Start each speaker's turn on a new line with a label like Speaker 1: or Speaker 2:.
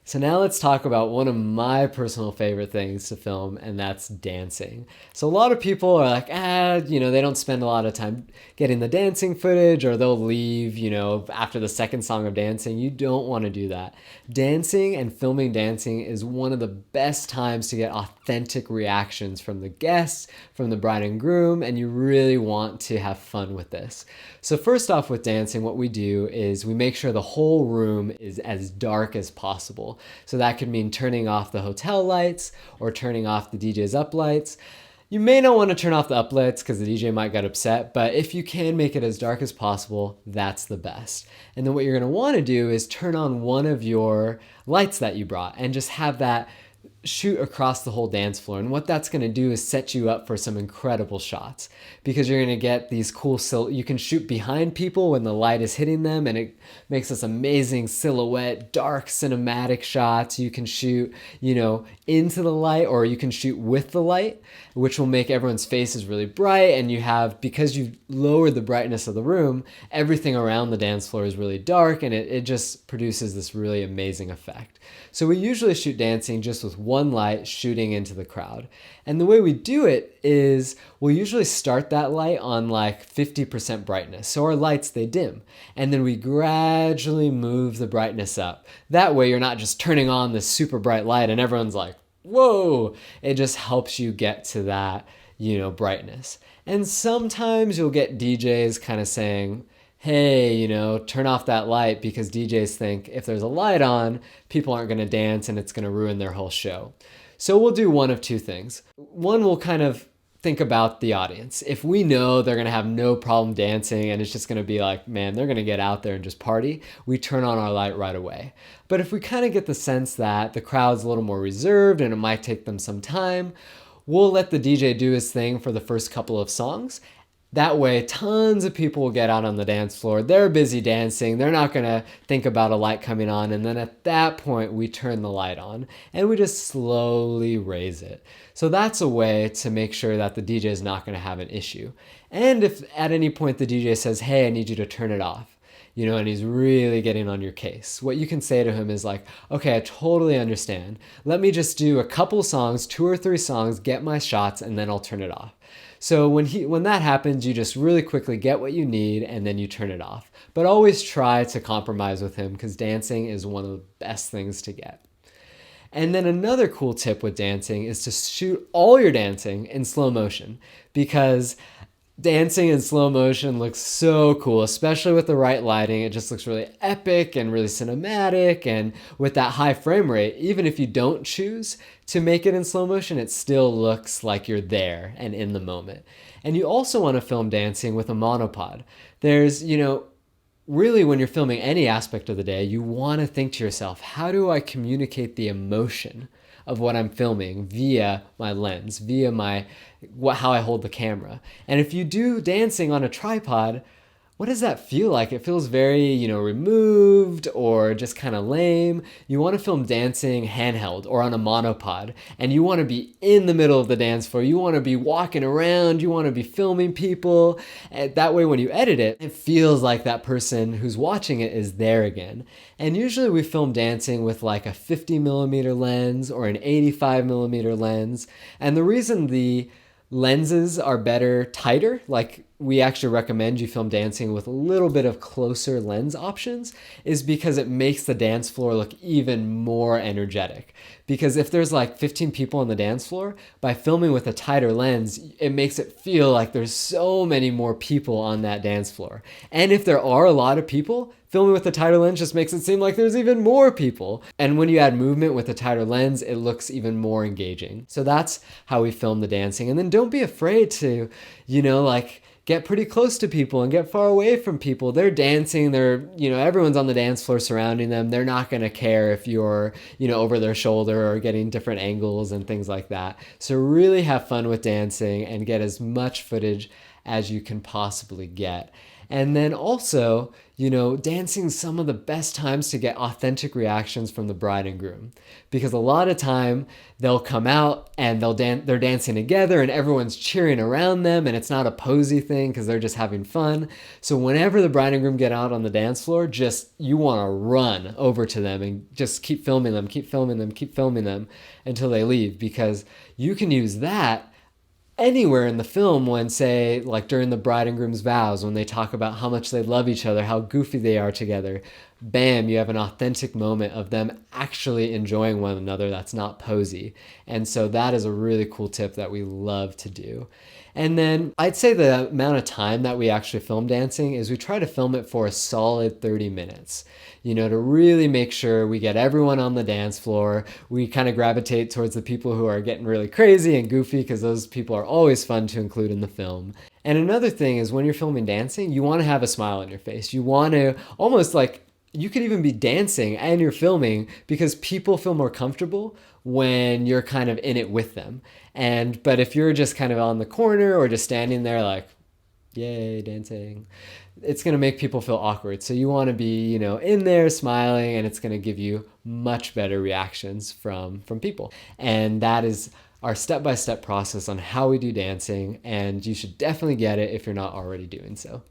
Speaker 1: So now let's talk about one of my personal favorite things to film, and that's dancing. So a lot of people are like, they don't spend a lot of time getting the dancing footage, or they'll leave, after the second song of dancing. You don't want to do that. Dancing and filming dancing is one of the best times to get authentic reactions from the guests, from the bride and groom, and you really want to have fun with this. So first off with dancing, what we do is we make sure the whole room is as dark as possible. So that could mean turning off the hotel lights or turning off the DJ's up lights. You may not want to turn off the up lights because the DJ might get upset, but if you can make it as dark as possible, that's the best. And then what you're going to want to do is turn on one of your lights that you brought and just have that shoot across the whole dance floor. And what that's going to do is set you up for some incredible shots, because you're going to get these cool you can shoot behind people when the light is hitting them, and it makes this amazing silhouette, dark cinematic shots. You can shoot, into the light, or you can shoot with the light, which will make everyone's faces really bright. And you have, because you lowered the brightness of the room, everything around the dance floor is really dark, and it just produces this really amazing effect. So we usually shoot dancing just with one light shooting into the crowd. And the way we do it is we'll usually start that light on like 50% brightness. So our lights, they dim. And then we gradually move the brightness up. That way you're not just turning on this super bright light and everyone's like, whoa. It just helps you get to that, brightness. And sometimes you'll get DJs kind of saying, hey, turn off that light, because DJs think if there's a light on, people aren't going to dance and it's going to ruin their whole show. So we'll do one of two things. One, we'll kind of think about the audience. If we know they're going to have no problem dancing and it's just going to be like, man, they're going to get out there and just party, we turn on our light right away. But if we kind of get the sense that the crowd's a little more reserved and it might take them some time, we'll let the DJ do his thing for the first couple of songs. That way, tons of people will get out on the dance floor. They're busy dancing. They're not going to think about a light coming on. And then at that point, we turn the light on and we just slowly raise it. So that's a way to make sure that the DJ is not going to have an issue. And if at any point the DJ says, hey, I need you to turn it off, and he's really getting on your case, what you can say to him is like, okay, I totally understand. Let me just do a couple songs, 2 or 3 songs, get my shots, and then I'll turn it off. So when that happens, you just really quickly get what you need and then you turn it off. But always try to compromise with him, because dancing is one of the best things to get. And then another cool tip with dancing is to shoot all your dancing in slow motion, because dancing in slow motion looks so cool, especially with the right lighting. It just looks really epic and really cinematic. And with that high frame rate, even if you don't choose to make it in slow motion, it still looks like you're there and in the moment. And you also want to film dancing with a monopod. There's, really, when you're filming any aspect of the day, you want to think to yourself, how do I communicate the emotion of what I'm filming via my lens, via how I hold the camera? And if you do dancing on a tripod, what does that feel like? It feels very, removed or just kind of lame. You want to film dancing handheld or on a monopod, and you want to be in the middle of the dance floor. You want to be walking around. You want to be filming people. And that way, when you edit it, it feels like that person who's watching it is there again. And usually we film dancing with like a 50mm lens or an 85mm lens. And the reason the lenses are better, tighter, like we actually recommend you film dancing with a little bit of closer lens options, is because it makes the dance floor look even more energetic. Because if there's like 15 people on the dance floor, by filming with a tighter lens, it makes it feel like there's so many more people on that dance floor. And if there are a lot of people, filming with a tighter lens just makes it seem like there's even more people. And when you add movement with a tighter lens, it looks even more engaging. So that's how we film the dancing. And then don't be afraid to, get pretty close to people and get far away from people. They're dancing, everyone's on the dance floor surrounding them. They're not going to care if you're, over their shoulder or getting different angles and things like that. So really have fun with dancing and get as much footage as you can possibly get. And then also, dancing is some of the best times to get authentic reactions from the bride and groom, because a lot of time they'll come out and they're dancing together and everyone's cheering around them, and it's not a posy thing because they're just having fun. So whenever the bride and groom get out on the dance floor, just you want to run over to them and just keep filming them, keep filming them, keep filming them until they leave, because you can use that anywhere in the film when, say, like during the bride and groom's vows, when they talk about how much they love each other, how goofy they are together. Bam, you have an authentic moment of them actually enjoying one another that's not posy. And so that is a really cool tip that we love to do. And then I'd say the amount of time that we actually film dancing is we try to film it for a solid 30 minutes, to really make sure we get everyone on the dance floor. We kind of gravitate towards the people who are getting really crazy and goofy, because those people are always fun to include in the film. And another thing is, when you're filming dancing, you want to have a smile on your face. You want to almost like, you could even be dancing and you're filming, because people feel more comfortable when you're kind of in it with them. But if you're just kind of on the corner or just standing there like, yay, dancing, it's going to make people feel awkward. So you want to be, in there smiling, and it's going to give you much better reactions from people. And that is our step-by-step process on how we do dancing, and you should definitely get it if you're not already doing so.